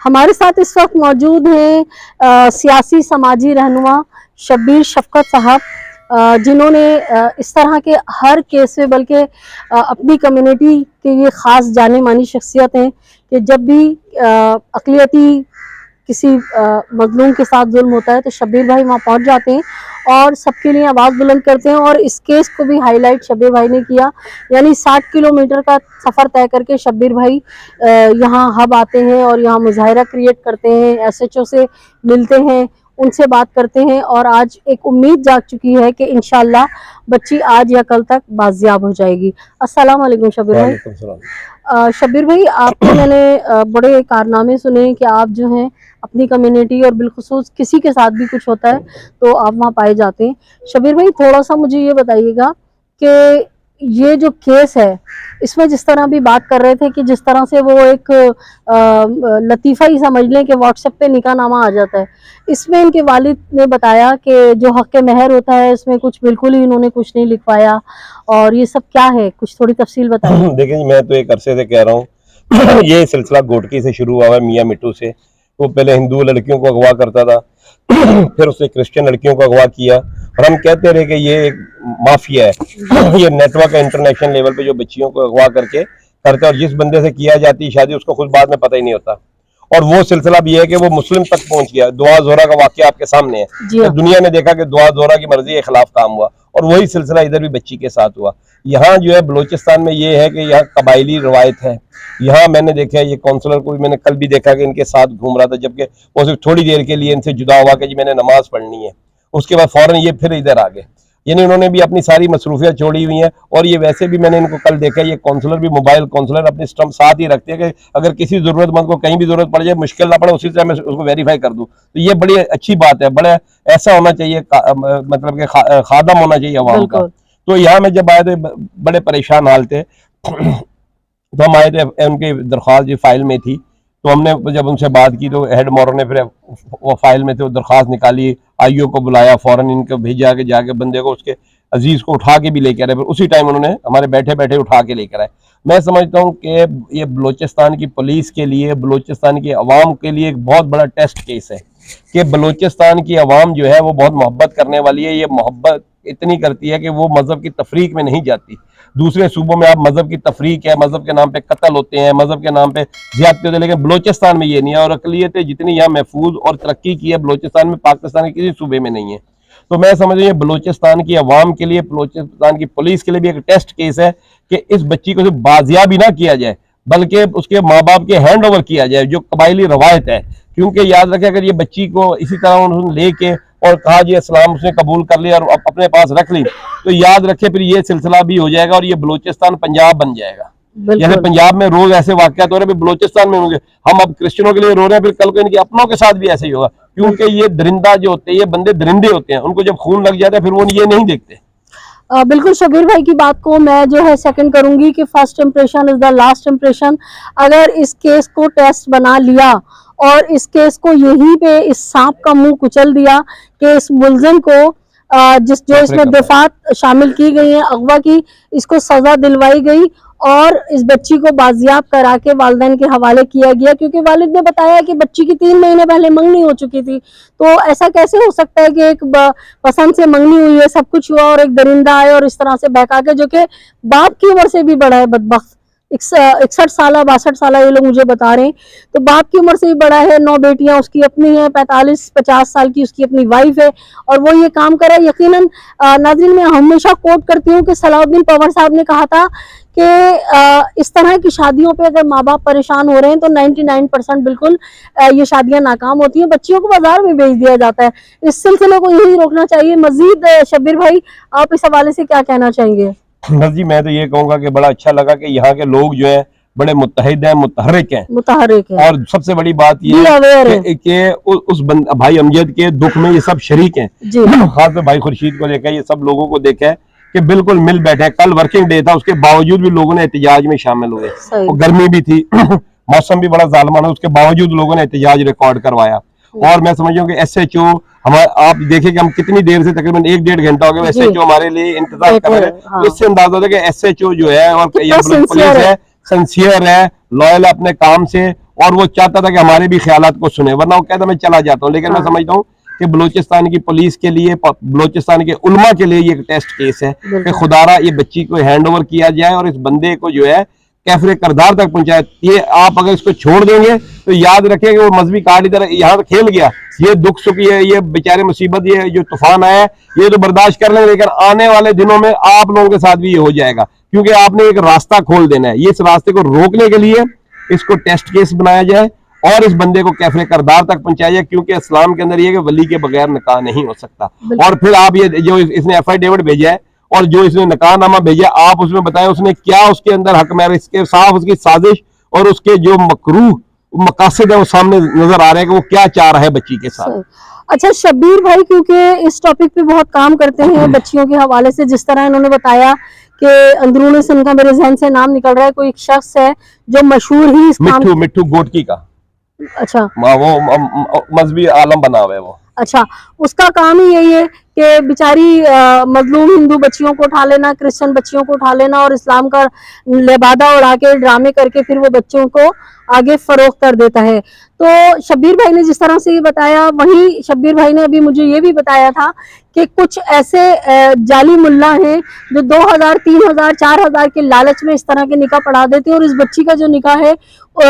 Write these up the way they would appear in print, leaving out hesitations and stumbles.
हमारे साथ इस वक्त मौजूद हैं सियासी समाजी रहनुमा शब्बीर शफकत साहब, जिन्होंने इस तरह के हर केस में, बल्कि अपनी कम्युनिटी के ये ख़ास जाने मानी शख्सियत हैं कि जब भी अक़लियती किसी मज़लूम के साथ जुल्म होता है तो शब्बीर भाई वहाँ पहुँच जाते हैं और सबके लिए आवाज़ बुलंद करते हैं। और इस केस को भी हाईलाइट शब्बीर भाई ने किया, यानी 60 किलोमीटर का सफ़र तय करके शब्बीर भाई यहाँ हब आते हैं और यहाँ मुजाहिरा क्रिएट करते हैं, SHO से मिलते हैं, उनसे बात करते हैं। और आज एक उम्मीद जाग चुकी है कि इंशाल्लाह बच्ची आज या कल तक बाजियाब हो जाएगी। अस्सलाम वालेकुम शब्बीर भाई। शब्बीर भाई, आपके मैंने बड़े कारनामे सुने कि आप जो हैं अपनी कम्युनिटी और बिलखुसूस किसी के साथ भी कुछ होता है तो आप वहाँ पाए जाते हैं। शब्बीर भाई, थोड़ा सा मुझे ये बताइएगा कि ये जो केस है इसमें जिस तरह भी बात कर रहे थे कि जिस तरह से वो एक लतीफ़ा ही समझ लें कि व्हाट्सएप पे निकाहनामा आ जाता है, इसमें इनके वालिद ने बताया कि जो हक़ महर होता है इसमें कुछ बिल्कुल ही इन्होंने कुछ नहीं लिखवाया, और ये सब क्या है, कुछ थोड़ी तफसील बताइए। देखिए, मैं तो एक अरसे से कह रहा हूँ ये सिलसिला घोटकी से शुरू हुआ है, मियाँ मिट्टू से। वो पहले हिंदू लड़कियों को अगवा करता था फिर उसने क्रिश्चियन लड़कियों को अगवा किया, और हम कहते रहे कि ये एक माफिया है ये नेटवर्क है इंटरनेशनल लेवल पे जो बच्चियों को अगवा करके करता है, और जिस बंदे से किया जाती है शादी उसको खुद बाद में पता ही नहीं होता। और वो सिलसिला भी है कि वो मुस्लिम तक पहुंच गया। दुआ जोरा का वाकया आपके सामने है, तो दुनिया ने देखा कि दुआ जोरा की मर्जी के खिलाफ काम हुआ, और वही सिलसिला इधर भी बच्ची के साथ हुआ। यहाँ जो है बलूचिस्तान में ये है कि यहाँ कबायली रवायत है। यहाँ मैंने देखा ये काउंसलर को भी मैंने कल भी देखा कि इनके साथ घूम रहा था, जबकि वो सिर्फ थोड़ी देर के लिए इनसे जुदा हुआ कि जी मैंने नमाज पढ़नी है, उसके बाद फौरन ये फिर इधर आ गए। यानी उन्होंने भी अपनी सारी मसरूफियात छोड़ी हुई हैं। और ये वैसे भी मैंने इनको कल देखा, ये काउंसलर भी मोबाइल काउंसलर अपने स्टम्प साथ ही रखते हैं कि अगर किसी ज़रूरतमंद को कहीं भी ज़रूरत पड़ जाए, मुश्किल ना पड़े, उसी तरह मैं उसको वेरीफाई कर दूं। तो ये बड़ी अच्छी बात है, बड़ा ऐसा होना चाहिए, मतलब कि खादम होना चाहिए अवाम का। तो यहाँ में जब आए थे बड़े परेशान हाल थे तो हम आए थे, उनकी दरख्वास्त फाइल में थी, तो हमने जब उनसे बात की तो हेड मोर ने फिर वो फाइल में थे वो दरख्वास्त निकाली, IO को बुलाया, फ़ौरन इनको भेजा के जाके बंदे को उसके अजीज़ को उठा के भी लेकर आए, फिर उसी टाइम उन्होंने हमारे बैठे बैठे उठा के लेकर आए। मैं समझता हूँ कि ये बलूचिस्तान की पुलिस के लिए, बलूचिस्तान की अवाम के लिए एक बहुत बड़ा टेस्ट केस है कि बलूचिस्तान की अवाम जो है वो बहुत मोहब्बत करने वाली है। ये मोहब्बत इतनी करती है कि वो मज़हब की तफरीक में नहीं जाती। दूसरे सूबों में आप मज़हब की तफरीक है, मज़हब के नाम पे कत्ल होते हैं, मज़हब के नाम पे ज़्यादती होती है, लेकिन बलूचिस्तान में ये नहीं है। और अक़लियतें जितनी यहाँ महफूज और तरक्की की है बलूचिस्तान में, पाकिस्तान के किसी सूबे में नहीं है। तो मैं समझ रही हूँ बलूचिस्तान की अवाम के लिए, बलूचिस्तान की पुलिस के लिए भी एक टेस्ट केस है कि इस बच्ची को सिर्फ बाजियाबी ना किया जाए, बल्कि उसके माँ बाप के हैंड ओवर किया जाए, जो कबायली रवायत है। क्योंकि याद रखें, अगर ये बच्ची को इसी तरह उन्होंने लेके और कहा जी इस्लाम उसने कबूल कर लिया और अपने पास रख ली, तो याद रखे फिर ये सिलसिला भी हो जाएगा और ये बलूचिस्तान पंजाब बन जाएगा। जैसे पंजाब में रोज ऐसे वाकयात हो रहे हैं, बलूचिस्तान में होंगे। हम अब क्रिश्चियनों के लिए रो रहे हैं, फिर कल को इनके अपनों के साथ भी ऐसे ही होगा। क्योंकि ये दरिंदा जो होते हैं, ये बंदे दरिंदे होते हैं, उनको जब खून लग जाता है फिर वो ये नहीं देखते। बिल्कुल शब्बीर भाई की बात को मैं जो है सेकंड करूंगी कि first impression is the last impression. अगर इस केस को टेस्ट बना लिया और इस केस को यहीं पे इस सांप का मुंह कुचल दिया कि इस मुलजिम को जो इसमें दफात शामिल की गई है, अगवा की, इसको सजा दिलवाई गई और इस बच्ची को बाजियाब करा के वालिदैन के हवाले किया गया, क्योंकि वालिद ने बताया कि बच्ची की 3 महीने पहले मंगनी हो चुकी थी। तो ऐसा कैसे हो सकता है कि एक पसंद से मंगनी हुई है, सब कुछ हुआ, और एक दरिंदा आए और इस तरह से बहका के, जो कि बाप की उम्र से भी बड़ा है, बदबख्त 61 साल 62 साल ये लोग मुझे बता रहे हैं, तो बाप की उम्र से भी बड़ा है। 9 बेटियां उसकी अपनी हैं, 45-50 साल की उसकी अपनी वाइफ है, और वो ये काम करे। यकीनन नाज़रीन, मैं हमेशा कोट करती हूँ कि सलाउद्दीन पवार साहब ने कहा था कि इस तरह की शादियों पे अगर माँ बाप परेशान हो रहे हैं तो 99% बिल्कुल ये शादियां नाकाम होती हैं, बच्चियों को बाजार में भेज दिया जाता है। इस सिलसिले को यही रोकना चाहिए। मजीद शब्बीर भाई, आप इस हवाले से क्या कहना चाहेंगे? बस जी, मैं तो ये कहूँगा कि बड़ा अच्छा लगा कि यहाँ के लोग जो है बड़े मुत्तहिद हैं, मुतहर्रिक हैं। और सबसे बड़ी बात ये है कि उस भाई अमजद के दुख में ये सब शरीक हैं। खास में भाई खुर्शीद को देखा, ये सब लोगों को देखा है कि बिल्कुल मिल बैठे। कल वर्किंग डे था, उसके बावजूद भी लोगों ने एहतजाज में शामिल हुए, और गर्मी भी थी मौसम भी बड़ा जालिमाना, उसके बावजूद लोगों ने एहतजाज रिकॉर्ड करवाया। और मैं समझ कि SHO आप देखें कि हम कितनी देर से, तकरीबन 1-1.5 घंटा हो गया SHO हमारे लिए इंतजार कर रहे हैं। हाँ। इससे अंदाजा होता है कि SHO जो है और पुलिस है, सिंसियर है, लॉयल है अपने काम से, और वो चाहता था कि हमारे भी ख्यालात को सुने, वरना वो कहता मैं चला जाता हूँ। लेकिन मैं समझता हूँ कि बलूचिस्तान की पुलिस के लिए, बलूचिस्तान के उलमा के लिए ये एक टेस्ट केस है कि खुदारा ये बच्ची को हैंड ओवर किया जाए और इस बंदे को जो है कैफरे करदार तक पहुंचाए। ये आप अगर इसको छोड़ देंगे तो याद रखें कि वो मजहबी कार्ड इधर यहाँ खेल गया। ये दुख सुख, ये बेचारे मुसीबत, ये जो तूफान आया ये तो बर्दाश्त कर लेंगे, लेकिन आने वाले दिनों में आप लोगों के साथ भी ये हो जाएगा, क्योंकि आपने एक रास्ता खोल देना है। ये इस रास्ते को रोकने के लिए इसको टेस्ट केस बनाया जाए और इस बंदे को कैफरे करदार तक पहुंचाया जाए, क्योंकि इस्लाम के अंदर ये कि वली के बगैर निकाह नहीं हो सकता। और फिर आप ये जो इसने एफआईडेविट भेजा है और जो इसने निकाहनामा भेजा, आप उसमें बताएं उसने क्या उसके अंदर हक में, इसके साफ उसकी साजिश और उसके जो मकरूह मकासद है वो सामने नजर आ रहे हैं कि वो क्या चाह रहा है बच्ची के साथ। अच्छा शब्बीर भाई, क्योंकि इस टॉपिक पे बहुत काम करते हैं बच्चियों के हवाले से, जिस तरह इन्होंने बताया कि अंदरूनी सिंध का मेरे जहन से नाम निकल रहा है, कोई एक शख्स है जो मशहूर ही इस काम, मिट्टू गोटकी का, अच्छा वो मजहबी आलम बना हुआ है वो। अच्छा, उसका काम ही यही है कि बेचारी मजलूम हिंदू बच्चियों को उठा लेना, क्रिश्चियन बच्चियों को उठा लेना और इस्लाम का लिबादा उड़ा के ड्रामे करके फिर वो बच्चों को आगे फरोख्त कर देता है। तो शब्बीर भाई ने जिस तरह से ये बताया, वहीं शब्बीर भाई ने अभी मुझे ये भी बताया था कि कुछ ऐसे जाली मुल्ला हैं जो 2000, 3000, 4000 के लालच में इस तरह के निकाह पढ़ा देते हैं। और इस बच्ची का जो निकाह है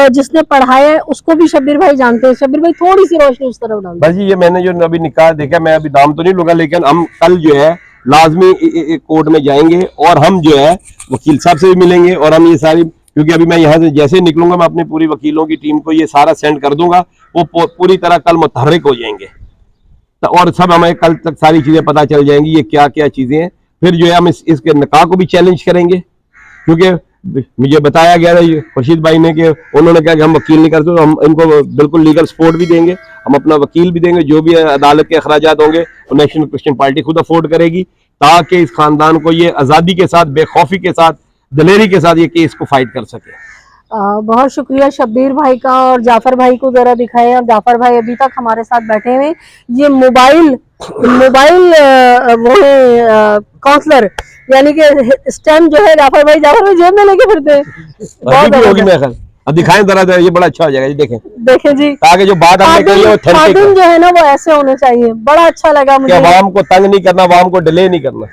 जिसने पढ़ाया है उसको भी शब्बीर भाई जानते हैं। शब्बीर भाई थोड़ी सी रोशनी उस तरफ डाल। भाई ये मैंने जो अभी निकाह देखा, मैं अभी नाम तो नहीं लूंगा, लेकिन हम कल जो है लाजमी कोर्ट में जाएंगे और हम जो है वकील साहब से भी मिलेंगे और हम ये सारी, क्योंकि अभी मैं यहाँ से जैसे निकलूंगा मैं अपनी पूरी वकीलों की टीम को ये सारा सेंड कर दूंगा, वो पूरी तरह कल मुतहर्रिक हो जाएंगे और सब हमें कल तक सारी चीजें पता चल जाएंगी ये क्या क्या चीजें हैं। फिर जो है हम इसके निकाह को भी चैलेंज करेंगे, क्योंकि मुझे बताया गया था खुर्शीद भाई ने कि उन्होंने कहा कि हम वकील नहीं करते, तो हम इनको बिल्कुल लीगल सपोर्ट भी देंगे, हम अपना वकील भी देंगे, जो भी अदालत के अखराजात होंगे वो नेशनल क्रिश्चियन पार्टी खुद अफोर्ड करेगी, ताकि इस खानदान को ये आज़ादी के साथ, बेखौफी के साथ, दलेरी के साथ ये केस को फाइट कर सके। बहुत शुक्रिया शब्बीर भाई का। और जाफर भाई को जरा दिखाएं, और जाफर भाई अभी तक हमारे साथ बैठे हुए। ये मोबाइल वो है काउंसलर, यानी कि स्टेम जो है जाफर भाई जेब में लेके फिरते हैं। अब दिखाएं जरा, ये बड़ा अच्छा हो जाएगा। देखें देखें जी, ताकि जो बात हमने कही है खादिम जो है ना वो ऐसे होने चाहिए। बड़ा अच्छा लगा मुझे। आवाम को तंग नहीं करना, आवाम को डिले नहीं करना।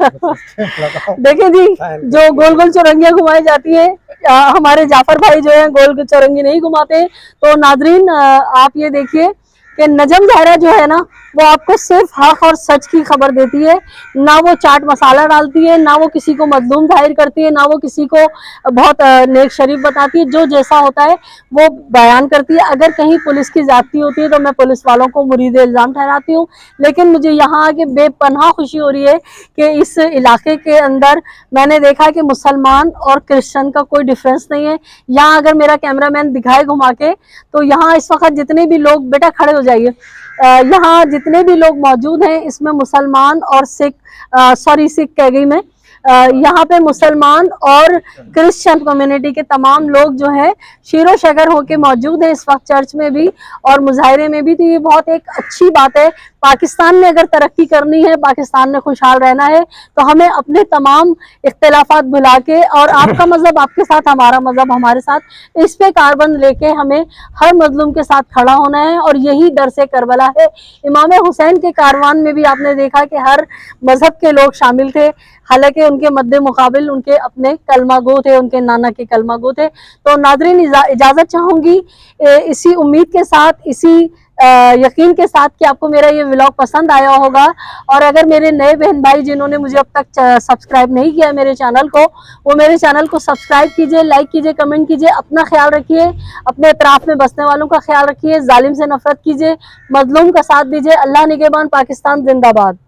देखें जी, जो गोल गोल चौरंगियां घुमाई जाती है, हमारे जाफर भाई जो है गोल चौरंगी नहीं घुमाते। तो नादरीन आप ये देखिए कि नजम ज़ाहिरा जो है ना वो आपको सिर्फ हक और सच की खबर देती है, ना वो चाट मसाला डालती है, ना वो किसी को मजलूम जाहिर करती है, ना वो किसी को बहुत नेक शरीफ बताती है। जो जैसा होता है वो बयान करती है। अगर कहीं पुलिस की ज्यादती होती है तो मैं पुलिस वालों को मुरीद इल्ज़ाम ठहराती हूँ, लेकिन मुझे यहाँ आके बेपनाह खुशी हो रही है कि इस इलाके के अंदर मैंने देखा कि मुसलमान और क्रिश्चियन का कोई डिफरेंस नहीं है। यहाँ अगर मेरा कैमरामैन दिखाए घुमा के, तो यहाँ इस वक्त जितने भी लोग, बेटा खड़े हो जाइए, यहाँ जितने भी लोग मौजूद हैं इसमें मुसलमान और सिख, सिख कह गई मैं, यहाँ पे मुसलमान और क्रिश्चियन कम्युनिटी के तमाम लोग जो है शीरो शगर होके मौजूद हैं इस वक्त चर्च में भी और मुजाहरे में भी। तो ये बहुत एक अच्छी बात है। पाकिस्तान में अगर तरक्की करनी है, पाकिस्तान में खुशहाल रहना है, तो हमें अपने तमाम इख्तिलाफात भुला के, और आपका मजहब आपके साथ, हमारा मजहब हमारे साथ, इस पे कारबंद लेके हमें हर मजलूम के साथ खड़ा होना है। और यही दरसे करबला है। इमाम हुसैन के कारवान में भी आपने देखा कि हर मजहब के लोग शामिल थे, हालांकि उनके मद्दे मुकाबिल उनके अपने कलमा गो थे, उनके नाना के कलमा गो थे। तो नादरीन इजाज़त चाहूँगी इसी उम्मीद के साथ, इसी यकीन के साथ कि आपको मेरा ये व्लॉग पसंद आया होगा। और अगर मेरे नए बहन भाई जिन्होंने मुझे अब तक सब्सक्राइब नहीं किया मेरे चैनल को, वो मेरे चैनल को सब्सक्राइब कीजिए, लाइक कीजिए, कमेंट कीजिए। अपना ख्याल रखिए, अपने अतराफ में बसने वालों का ख्याल रखिए, जालिम से नफरत कीजिए, मजलूम का साथ दीजिए। अल्लाह निगहबान, पाकिस्तान जिंदाबाद।